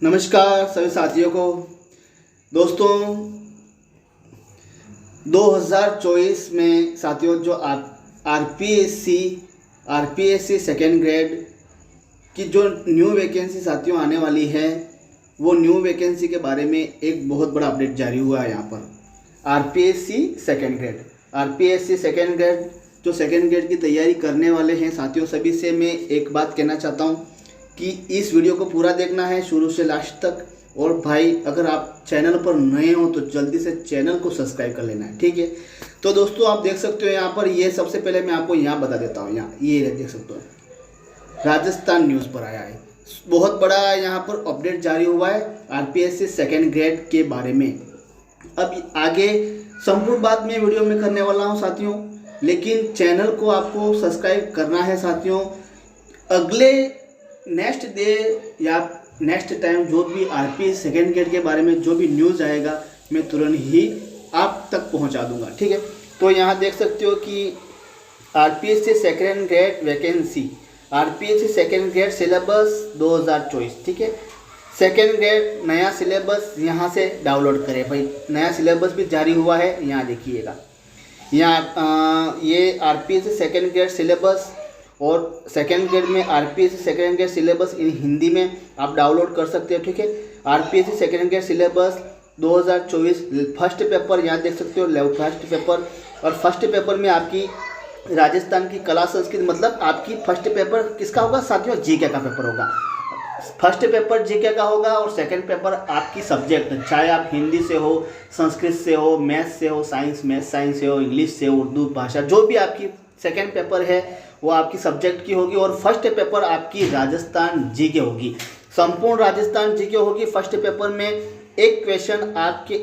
नमस्कार सभी साथियों को। दोस्तों 2024 में साथियों जो आरपीएससी सेकेंड ग्रेड की जो न्यू वैकेंसी साथियों आने वाली है, वो न्यू वैकेंसी के बारे में एक बहुत बड़ा अपडेट जारी हुआ है। यहाँ पर आरपीएससी सेकेंड ग्रेड जो सेकेंड ग्रेड की तैयारी करने वाले हैं साथियों, सभी से मैं एक बात कहना चाहता हूँ कि इस वीडियो को पूरा देखना है शुरू से लास्ट तक। और भाई अगर आप चैनल पर नए हो तो जल्दी से चैनल को सब्सक्राइब कर लेना है, ठीक है। तो दोस्तों आप देख सकते हो यहाँ पर, ये सबसे पहले मैं आपको यहाँ बता देता हूँ। यहाँ ये देख सकते हो, राजस्थान न्यूज़ पर आया है, बहुत बड़ा यहाँ पर अपडेट जारी हुआ है आरपीएससी सेकेंड ग्रेड के बारे में। अब आगे संपूर्ण बात मैं वीडियो में करने वाला हूँ साथियों, लेकिन चैनल को आपको सब्सक्राइब करना है साथियों। अगले नेक्स्ट डे या नेक्स्ट टाइम जो भी आरपीएससी सेकेंड ग्रेड के बारे में जो भी न्यूज़ आएगा, मैं तुरंत ही आप तक पहुंचा दूंगा, ठीक है। तो यहाँ देख सकते हो कि RPSC second grade vacancy, RPSC second grade syllabus 2024, ठीक है। सेकेंड ग्रेड नया सिलेबस यहाँ से डाउनलोड करें भाई, नया सिलेबस भी जारी हुआ है। यहाँ देखिएगा, यहाँ ये आरपीएससी सेकेंड ग्रेड सिलेबस और सेकेंड ग्रेड में RPSC second grade syllabus in Hindi में आप डाउनलोड कर सकते हो, ठीक है। RPSC second grade syllabus 2024 first paper यहाँ देख सकते हो, फर्स्ट पेपर। और फर्स्ट पेपर में आपकी राजस्थान की कला संस्कृति, मतलब आपकी फर्स्ट पेपर किसका होगा साथियों? जीके का पेपर होगा। फर्स्ट पेपर जीके का होगा और सेकंड पेपर आपकी सब्जेक्ट, चाहे आप हिंदी से हो, संस्कृत से हो, मैथ्स से हो, मैथ्स साइंस से हो, इंग्लिश से, उर्दू भाषा, जो भी आपकी सेकंड पेपर है वो आपकी सब्जेक्ट की होगी। और फर्स्ट पेपर आपकी राजस्थान जीके होगी, संपूर्ण राजस्थान जीके होगी। फर्स्ट पेपर में एक क्वेश्चन आपके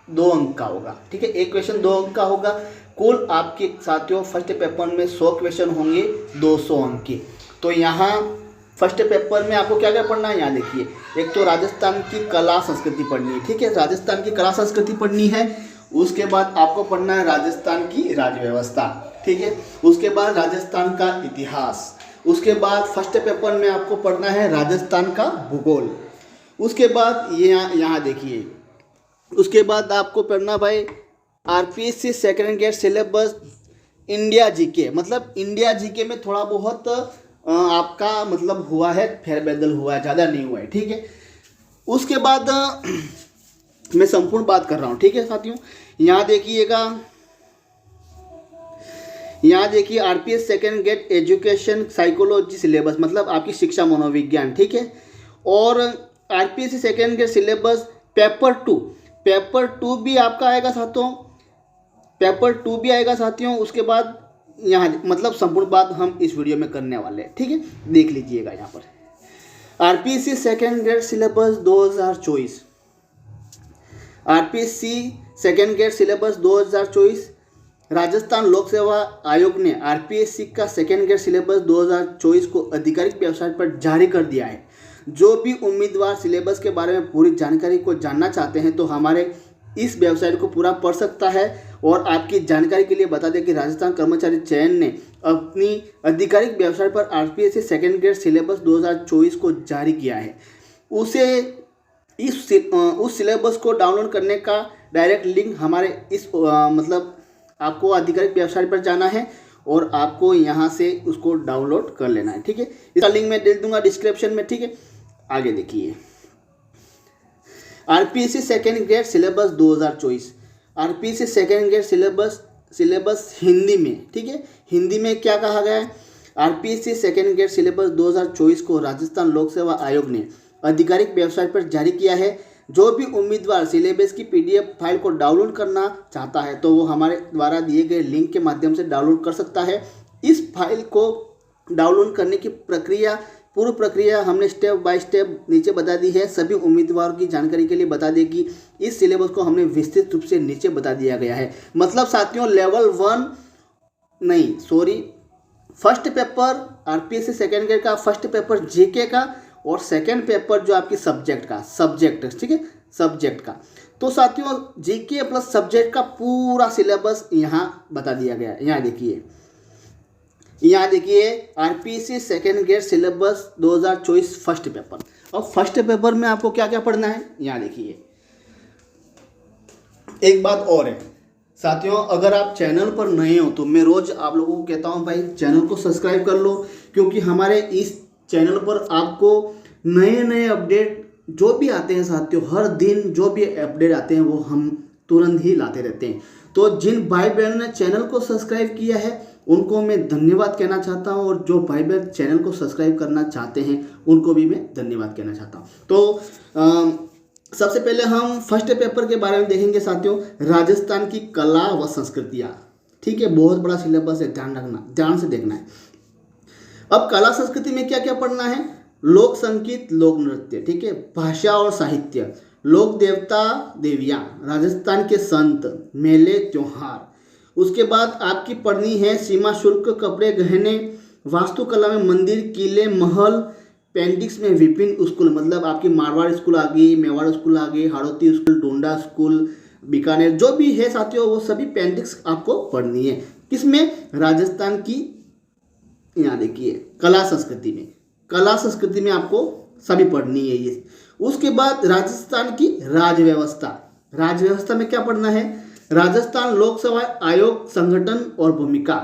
2 अंक का होगा, ठीक है। एक क्वेश्चन 2 अंक का होगा। कुल आपके साथियों फर्स्ट पेपर में 100 क्वेश्चन होंगे 200 अंक के। तो यहाँ फर्स्ट पेपर में आपको क्या क्या पढ़ना है, यहाँ देखिए। एक तो राजस्थान की कला संस्कृति पढ़नी है, ठीक है, राजस्थान की कला संस्कृति पढ़नी है। उसके बाद आपको पढ़ना है राजस्थान की राज्य व्यवस्था, ठीक है। उसके बाद राजस्थान का इतिहास। उसके बाद फर्स्ट पेपर में आपको पढ़ना है राजस्थान का भूगोल। उसके बाद ये यहाँ देखिए, उसके बाद आपको पढ़ना भाई RPSC second grade syllabus India GK, मतलब इंडिया जीके में थोड़ा बहुत आपका मतलब हुआ है, फेरबदल हुआ है, ज़्यादा नहीं हुआ है, ठीक है। उसके बाद मैं संपूर्ण बात कर रहा हूँ, ठीक है साथियों। यहाँ देखिएगा, यहाँ देखिए RPS second grade education psychology syllabus, मतलब आपकी शिक्षा मनोविज्ञान, ठीक है। और RPSC second grade syllabus paper two भी आपका आएगा साथियों, पेपर 2 भी आएगा साथियों। उसके बाद यहाँ मतलब संपूर्ण बात हम इस वीडियो में करने वाले हैं, ठीक है, देख लीजिएगा। यहाँ पर RPSC second grade syllabus 2024, RPSC second grade syllabus 2024। Rajasthan लोक सेवा आयोग ने आरपीएससी का सेकेंड ग्रेड सिलेबस 2024 को आधिकारिक वेबसाइट पर जारी कर दिया है। जो भी उम्मीदवार सिलेबस के बारे में पूरी जानकारी को जानना चाहते हैं तो हमारे इस वेबसाइट को पूरा पढ़ सकता है। और आपकी जानकारी के लिए बता दें कि राजस्थान कर्मचारी चयन ने अपनी आधिकारिक वेबसाइट पर आरपीएससी सेकेंड ग्रेड सिलेबस 2024 को जारी किया है। उस सिलेबस को डाउनलोड करने का डायरेक्ट लिंक हमारे इस मतलब आपको आधिकारिक वेबसाइट पर जाना है और आपको यहाँ से उसको डाउनलोड कर लेना है, ठीक है। इसका लिंक मैं दे दूंगा डिस्क्रिप्शन में, ठीक है। आगे देखिए, RPSC second grade syllabus 2024, RPSC second grade syllabus Hindi में, ठीक है। हिंदी में क्या कहा गया है? आरपीएससी सेकेंड ग्रेड सिलेबस 2024 को राजस्थान लोक सेवा आयोग ने आधिकारिक वेबसाइट पर जारी किया है। जो भी उम्मीदवार सिलेबस की पीडीएफ फाइल को डाउनलोड करना चाहता है तो वो हमारे द्वारा दिए गए लिंक के माध्यम से डाउनलोड कर सकता है। इस फाइल को डाउनलोड करने की पूर्व प्रक्रिया हमने स्टेप बाय स्टेप नीचे बता दी है। सभी उम्मीदवारों की जानकारी के लिए बता दें कि इस सिलेबस को हमने विस्तृत रूप से नीचे बता दिया गया है। मतलब साथियों first paper RPSC second grade का फर्स्ट पेपर जीके का और सेकेंड पेपर जो आपकी सब्जेक्ट, ठीक है, सब्जेक्ट का। तो साथियों जीके प्लस सब्जेक्ट का पूरा सिलेबस यहाँ बता दिया गया है। यहाँ देखिए RPSC second grade syllabus 2024 first paper. अब फर्स्ट पेपर में आपको क्या क्या पढ़ना है यहाँ देखिए। एक बात और है साथियों, अगर आप चैनल पर नए हो तो मैं रोज आप लोगों को कहता हूँ भाई चैनल को सब्सक्राइब कर लो, क्योंकि हमारे इस चैनल पर आपको नए नए अपडेट जो भी आते हैं साथियों, हर दिन जो भी अपडेट आते हैं वो हम तुरंत ही लाते रहते हैं। तो जिन भाई बहनों ने चैनल को सब्सक्राइब किया है उनको मैं धन्यवाद कहना चाहता हूं, और जो भाई बहन चैनल को सब्सक्राइब करना चाहते हैं उनको भी मैं धन्यवाद कहना चाहता हूं। तो सबसे पहले हम फर्स्ट पेपर के बारे में देखेंगे साथियों, राजस्थान की कला व संस्कृतियाँ। ठीक है, बहुत बड़ा सिलेबस है, ध्यान रखना, ध्यान से देखना है। अब कला संस्कृति में क्या क्या पढ़ना है, लोक संगीत, लोक नृत्य, ठीक है, भाषा और साहित्य, लोक देवता देवियाँ, राजस्थान के संत, मेले त्योहार। उसके बाद आपकी पढ़नी है सीमा शुल्क, कपड़े गहने, वास्तुकला में मंदिर, किले, महल, पेंटिक्स में विभिन्न स्कूल, मतलब आपकी मारवाड़ स्कूल आ गई, मेवाड़ स्कूल आ गई, Hadoti school, Donda school, Bikaner, जो भी है साथियों वो सभी पेंटिक्स आपको पढ़नी है। किसमें, राजस्थान की, यहाँ देखिए कला संस्कृति में, कला संस्कृति में आपको सभी पढ़नी है ये। उसके बाद राजस्थान की राज व्यवस्था, राज व्यवस्था में क्या पढ़ना है, राजस्थान लोकसभा आयोग संगठन और भूमिका,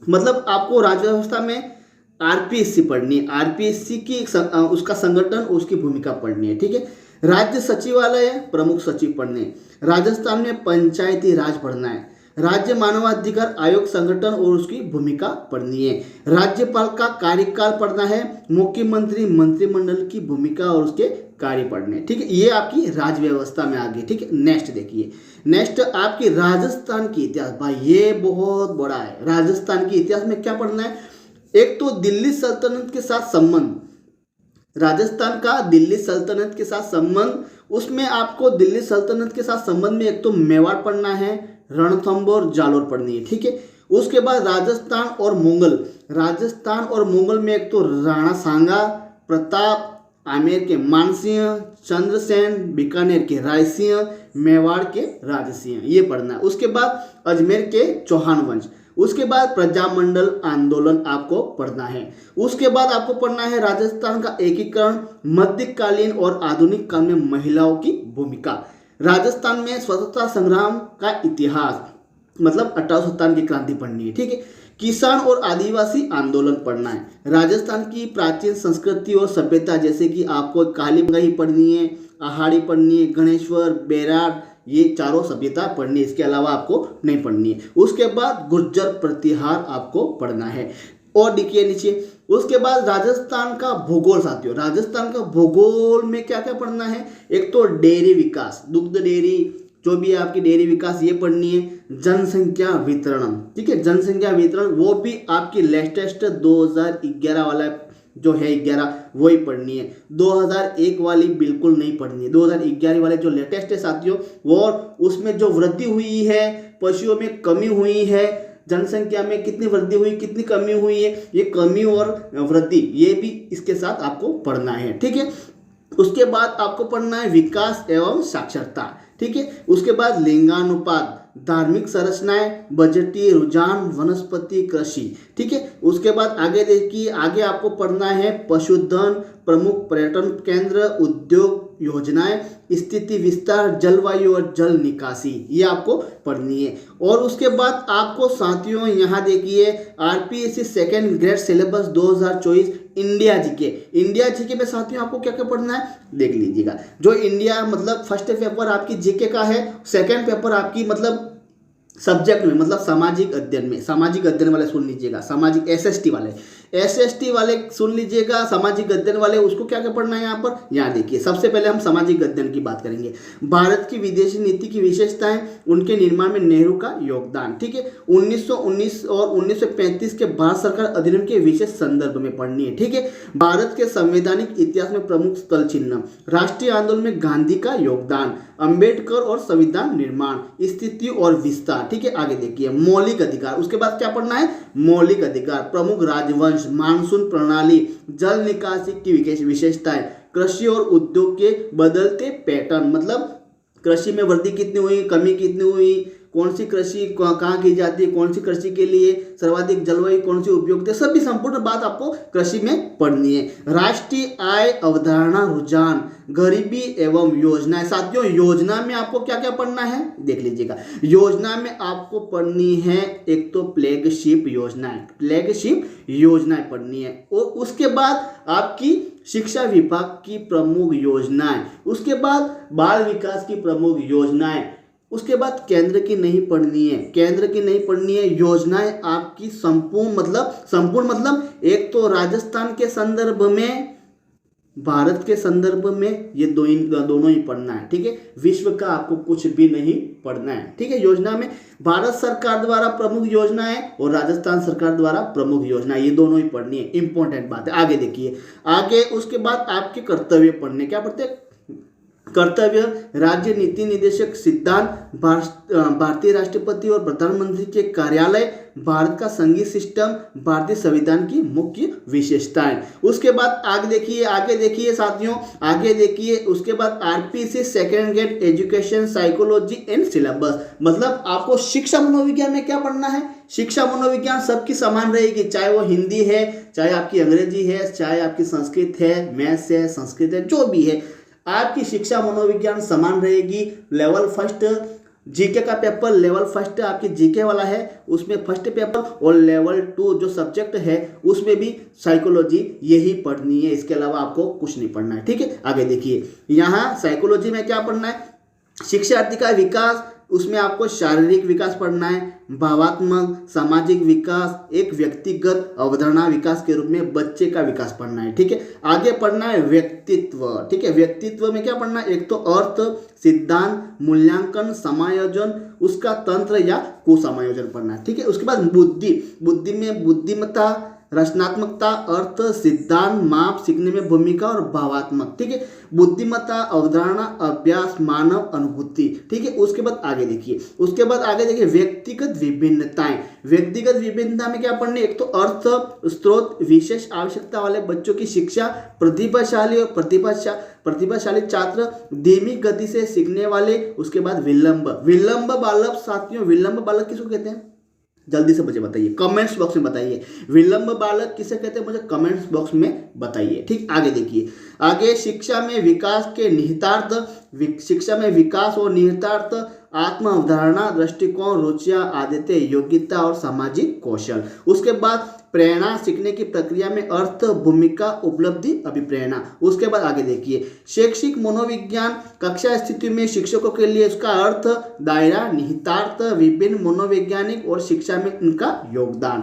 मतलब आपको राज व्यवस्था में आरपीएससी पढ़नी है, आरपीएससी की उसका संगठन, उसकी भूमिका पढ़नी है। ठीक है, राज्य सचिवालय, प्रमुख सचिव पढ़ने, राजस्थान में पंचायती राज पढ़ना है, राज्य मानवाधिकार आयोग संगठन और उसकी भूमिका पढ़नी है, राज्यपाल का कार्यकाल पढ़ना है, मुख्यमंत्री मंत्रिमंडल की भूमिका और उसके कार्य पढ़ने। ठीक है, ये आपकी राज व्यवस्था में आ गई। ठीक है, नेक्स्ट देखिए, नेक्स्ट आपकी राजस्थान की इतिहास, भाई ये बहुत बड़ा है। राजस्थान की इतिहास में क्या पढ़ना है, एक तो दिल्ली सल्तनत के साथ संबंध, राजस्थान का दिल्ली सल्तनत के साथ संबंध, उसमें आपको दिल्ली सल्तनत के साथ संबंध में एक तो मेवाड़ पढ़ना है, रणथंभौर, जालोर पढ़नी है। ठीक है, उसके बाद राजस्थान और मुगल, राजस्थान और मुगल में एक तो राणा सांगा, प्रताप, आमेर के मानसिंह, चंद्रसेन, बीकानेर के रायसिंह, मेवाड़ के राजसिंह, ये पढ़ना है। उसके बाद अजमेर के चौहान वंश, उसके बाद प्रजामंडल आंदोलन आपको पढ़ना है। उसके बाद आपको पढ़ना है राजस्थान का एकीकरण, मध्यकालीन और आधुनिक काल में महिलाओं की भूमिका, राजस्थान में स्वतंत्रता संग्राम का इतिहास, मतलब 1857 की क्रांति पढ़नी है। ठीक है, किसान और आदिवासी आंदोलन पढ़ना है, राजस्थान की प्राचीन संस्कृति और सभ्यता, जैसे कि आपको कालीबंगाई पढ़नी है, आहाड़ी पढ़नी है, गणेश्वर, बेरार, ये चारों सभ्यता पढ़नी है, इसके अलावा आपको नहीं पढ़नी है। उसके बाद गुर्जर प्रतिहार आपको पढ़ना है, और देखिए नीचे। उसके बाद राजस्थान का भूगोल साथियों, राजस्थान का भूगोल में क्या क्या पढ़ना है, एक तो डेयरी विकास, दुग्ध डेयरी, जो भी आपकी डेयरी विकास, ये पढ़नी है, जनसंख्या वितरण। ठीक है, जनसंख्या वितरण वो भी आपकी लेटेस्ट 2011 वाला जो है 11 वही पढ़नी है, 2001 वाली बिल्कुल नहीं पढ़नी है। 2011 वाले जो लेटेस्ट है साथियों, और उसमें जो वृद्धि हुई है, पशुओं में कमी हुई है, जनसंख्या में कितनी वृद्धि हुई, कितनी कमी हुई है, ये कमी और वृद्धि ये भी इसके साथ आपको पढ़ना है। ठीक है, उसके बाद आपको पढ़ना है विकास एवं साक्षरता। ठीक है, उसके बाद लिंगानुपात, धार्मिक संरचनाएं, बजटीय रुझान, वनस्पति कृषि। ठीक है, उसके बाद आगे देखिए, आगे आपको पढ़ना है पशुधन, प्रमुख पर्यटन केंद्र, उद्योग योजनाएं, स्थिति विस्तार, जलवायु और जल निकासी, ये आपको पढ़नी है। और उसके बाद आपको साथियों यहाँ देखिए RPSC second grade syllabus 2024 India GK, India GK में साथियों आपको क्या क्या पढ़ना है देख लीजिएगा। जो इंडिया मतलब फर्स्ट पेपर आपकी जीके का है, सेकेंड पेपर आपकी मतलब सब्जेक्ट में, मतलब सामाजिक अध्ययन में, सामाजिक अध्ययन वाले सुन लीजिएगा, सामाजिक एसएसटी वाले सुन लीजिएगा, सामाजिक अध्ययन वाले उसको क्या क्या पढ़ना है यहाँ पर, यहाँ देखिए। सबसे पहले हम सामाजिक अध्ययन की बात करेंगे, भारत की विदेशी नीति की विशेषताएं, उनके निर्माण में नेहरू का योगदान। ठीक है, 1919 और 1935 के भारत सरकार अधिनियम के विशेष संदर्भ में पढ़नी है। ठीक है, भारत के संवैधानिक इतिहास में प्रमुख स्थल चिन्ह, राष्ट्रीय आंदोलन में गांधी का योगदान, अंबेडकर और संविधान निर्माण, स्थिति और विस्तार। ठीक है, आगे देखिए मौलिक अधिकार, उसके बाद क्या पढ़ना है, मौलिक अधिकार, प्रमुख राजवंश, मानसून प्रणाली, जल निकासी की विशेषताएं, कृषि और उद्योग के बदलते पैटर्न, मतलब कृषि में वृद्धि कितनी हुई, कमी कितनी हुई, कौन सी कृषि कहाँ की जाती है, कौन सी कृषि के लिए सर्वाधिक जलवायु कौन सी उपयुक्त है, सभी संपूर्ण बात आपको कृषि में पढ़नी है। राष्ट्रीय आय अवधारणा रुझान, गरीबी एवं योजनाएं। साथियों योजना में आपको क्या क्या पढ़ना है देख लीजिएगा। योजना में आपको पढ़नी है एक तो फ्लैगशिप योजनाएं, फ्लैगशिप योजनाएं पढ़नी है, और उसके बाद आपकी शिक्षा विभाग की प्रमुख योजनाएं, उसके बाद बाल विकास की प्रमुख योजनाएं, उसके बाद केंद्र की नहीं पढ़नी है, केंद्र की नहीं पढ़नी है। योजनाएं आपकी संपूर्ण मतलब एक तो राजस्थान के संदर्भ में, भारत के संदर्भ में, ये दोनों ही पढ़ना है, ठीक है। विश्व का आपको कुछ भी नहीं पढ़ना है, ठीक है। योजना में भारत सरकार द्वारा प्रमुख योजनाएं और राजस्थान सरकार द्वारा प्रमुख योजना, ये दोनों ही पढ़नी है, इंपॉर्टेंट बात है। आगे देखिए, आगे उसके बाद आपके कर्तव्य पढ़ने, क्या पढ़ते हैं कर्तव्य, राज्य नीति निदेशक सिद्धांत, भारतीय राष्ट्रपति और प्रधानमंत्री के कार्यालय, भारत का संघीय सिस्टम, भारतीय संविधान की मुख्य विशेषताएं। उसके बाद आगे देखिए साथियों, आगे देखिए, उसके बाद RPC second grade education psychology and syllabus, मतलब आपको शिक्षा मनोविज्ञान में क्या पढ़ना है। शिक्षा मनोविज्ञान सबकी समान रहेगी, चाहे वो हिंदी है, चाहे आपकी अंग्रेजी है, चाहे आपकी संस्कृत है, मैथ्स है, संस्कृत है, जो भी है, आपकी शिक्षा मनोविज्ञान समान रहेगी। लेवल फर्स्ट जीके का पेपर, लेवल फर्स्ट आपकी जीके वाला है, उसमें फर्स्ट पेपर, और लेवल 2 जो सब्जेक्ट है उसमें भी साइकोलॉजी यही पढ़नी है, इसके अलावा आपको कुछ नहीं पढ़ना है, ठीक है। आगे देखिए, यहाँ साइकोलॉजी में क्या पढ़ना है, शिक्षार्थी का विकास, उसमें आपको शारीरिक विकास पढ़ना है, भावात्मक सामाजिक विकास, एक व्यक्तिगत अवधारणा विकास के रूप में बच्चे का विकास पढ़ना है, ठीक है। आगे पढ़ना है व्यक्तित्व, ठीक है। व्यक्तित्व में क्या पढ़ना है, एक तो अर्थ, सिद्धांत, मूल्यांकन, समायोजन, उसका तंत्र या कुसमायोजन पढ़ना है, ठीक है। उसके बाद बुद्धि में बुद्धिमत्ता, रचनात्मकता, अर्थ, सिद्धांत, माप, सीखने में भूमिका और भावात्मक, ठीक है। बुद्धिमत्ता, अवधारणा, अभ्यास, मानव अनुभूति, ठीक है। उसके बाद आगे देखिए व्यक्तिगत विभिन्नताएं। व्यक्तिगत विभिन्नता में क्या पढ़ने, एक तो अर्थ, स्रोत, विशेष आवश्यकता वाले बच्चों की शिक्षा, प्रतिभाशाली और प्रतिभाशाली छात्र, धीमी गति से सीखने वाले, उसके बाद विलंब बालक। साथियों विलंब बालक किसको कहते हैं, जल्दी से मुझे बताइए, कमेंट्स बॉक्स में बताइए, विलंब बालक किसे कहते हैं, मुझे कमेंट्स बॉक्स में बताइए, ठीक। आगे देखिए, आगे शिक्षा में विकास के निहितार्थ, शिक्षा में विकास और निहितार्थ, आत्म अवधारणा, दृष्टिकोण, रुचियां, आदतें, योग्यता और सामाजिक कौशल। उसके बाद प्रेरणा, सीखने की प्रक्रिया में अर्थ, भूमिका, उपलब्धि, अभिप्रेरणा। उसके बाद आगे देखिए, शैक्षिक मनोविज्ञान, कक्षा स्थिति में शिक्षकों के लिए उसका अर्थ, दायरा, निहितार्थ, विभिन्न मनोवैज्ञानिक और शिक्षा में उनका योगदान।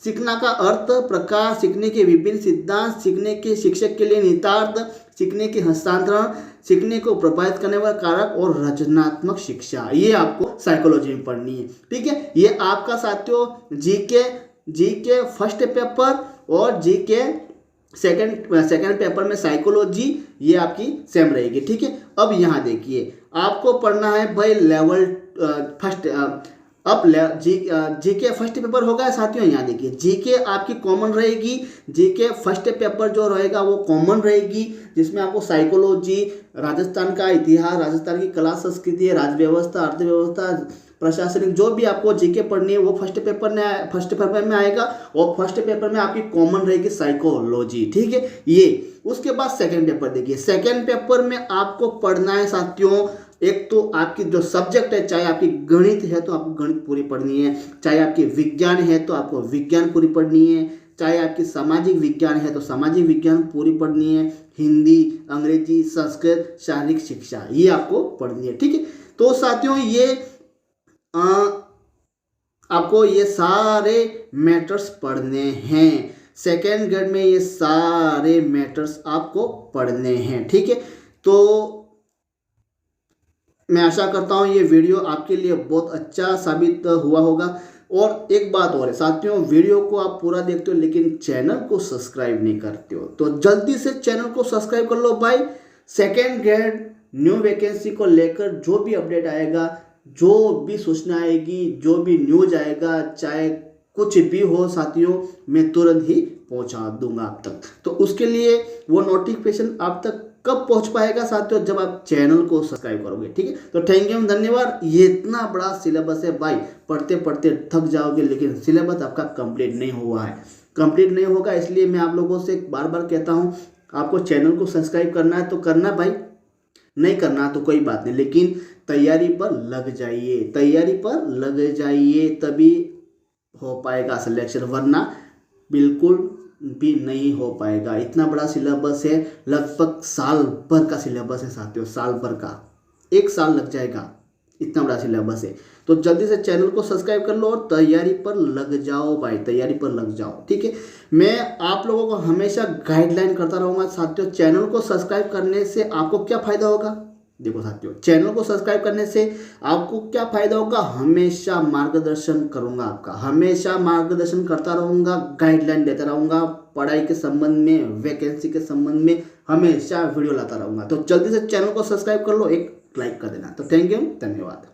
सीखना का अर्थ, प्रकार, सीखने के विभिन्न सिद्धांत, सीखने के शिक्षक के लिए निहितार्थ, सीखने के हस्तांतरण, सीखने को प्रभावित करने वाला कारक और रचनात्मक शिक्षा, ये आपको साइकोलॉजी में पढ़नी है, ठीक है। ये आपका साथियों जीके फर्स्ट पेपर और जीके सेकंड पेपर में साइकोलॉजी ये आपकी सेम रहेगी, ठीक है। अब यहाँ देखिए, आपको पढ़ना है भाई लेवल फर्स्ट, अब जीके फर्स्ट पेपर होगा साथियों। यहाँ देखिए, जीके आपकी कॉमन रहेगी, जीके फर्स्ट पेपर जो रहेगा वो कॉमन रहेगी, जिसमें आपको साइकोलॉजी, राजस्थान का इतिहास, राजस्थान की कला संस्कृति, राज्य व्यवस्था, अर्थव्यवस्था, प्रशासनिक, जो भी आपको जीके पढ़नी है वो फर्स्ट पेपर में आएगा, और फर्स्ट पेपर में आपकी कॉमन रहेगी साइकोलॉजी, ठीक है। ये उसके बाद सेकंड पेपर देखिए, सेकंड पेपर में आपको पढ़ना है साथियों, एक तो आपकी जो सब्जेक्ट है, चाहे आपकी गणित है तो आपको गणित पूरी पढ़नी है, चाहे आपकी विज्ञान है तो आपको विज्ञान पूरी पढ़नी है, चाहे आपकी सामाजिक विज्ञान है तो सामाजिक विज्ञान पूरी पढ़नी है, हिंदी, अंग्रेजी, संस्कृत, शारीरिक शिक्षा, ये आपको पढ़नी है, ठीक है। तो साथियों ये आपको ये सारे मैटर्स पढ़ने हैं, सेकेंड ग्रेड में ये सारे मैटर्स आपको पढ़ने हैं, ठीक है। तो मैं आशा करता हूँ ये वीडियो आपके लिए बहुत अच्छा साबित हुआ होगा। और एक बात और है साथियों, वीडियो को आप पूरा देखते हो लेकिन चैनल को सब्सक्राइब नहीं करते हो, तो जल्दी से चैनल को सब्सक्राइब कर लो भाई। सेकेंड ग्रेड न्यू वैकेंसी को लेकर जो भी अपडेट आएगा, जो भी सूचना आएगी, जो भी न्यूज आएगा, चाहे कुछ भी हो साथियों, मैं तुरंत ही पहुंचा दूंगा आप तक। तो उसके लिए वो नोटिफिकेशन आप तक कब पहुंच पाएगा साथियों, जब आप चैनल को सब्सक्राइब करोगे। ठीक है, तो थैंक यू, धन्यवाद। ये इतना बड़ा सिलेबस है भाई, पढ़ते पढ़ते थक जाओगे, लेकिन सिलेबस आपका कंप्लीट नहीं हुआ है, कंप्लीट नहीं होगा। इसलिए मैं आप लोगों से बार बार कहता हूँ, आपको चैनल को सब्सक्राइब करना है तो करना भाई, नहीं करना तो कोई बात नहीं, लेकिन तैयारी पर लग जाइए, तैयारी पर लग जाइए, तभी हो पाएगा सिलेक्शन, वरना बिल्कुल भी नहीं हो पाएगा। इतना बड़ा सिलेबस है, लगभग साल भर का सिलेबस है साथियों, साल भर का, 1 साल लग जाएगा, इतना बड़ा सिलेबस है। तो जल्दी से चैनल को सब्सक्राइब कर लो और तैयारी पर लग जाओ भाई, तैयारी पर लग जाओ। ठीक है, मैं आप लोगों को हमेशा गाइडलाइन करता रहूँगा साथियों। चैनल को सब्सक्राइब करने से आपको क्या फ़ायदा होगा, देखो साथियों, चैनल को सब्सक्राइब करने से आपको क्या फ़ायदा होगा, हमेशा मार्गदर्शन करूँगा आपका, हमेशा मार्गदर्शन करता रहूँगा, गाइडलाइन देता रहूँगा, पढ़ाई के संबंध में, वैकेंसी के संबंध में हमेशा वीडियो लाता रहूँगा। तो जल्दी से चैनल को सब्सक्राइब कर लो, एक लाइक कर देना। तो थैंक यू, धन्यवाद।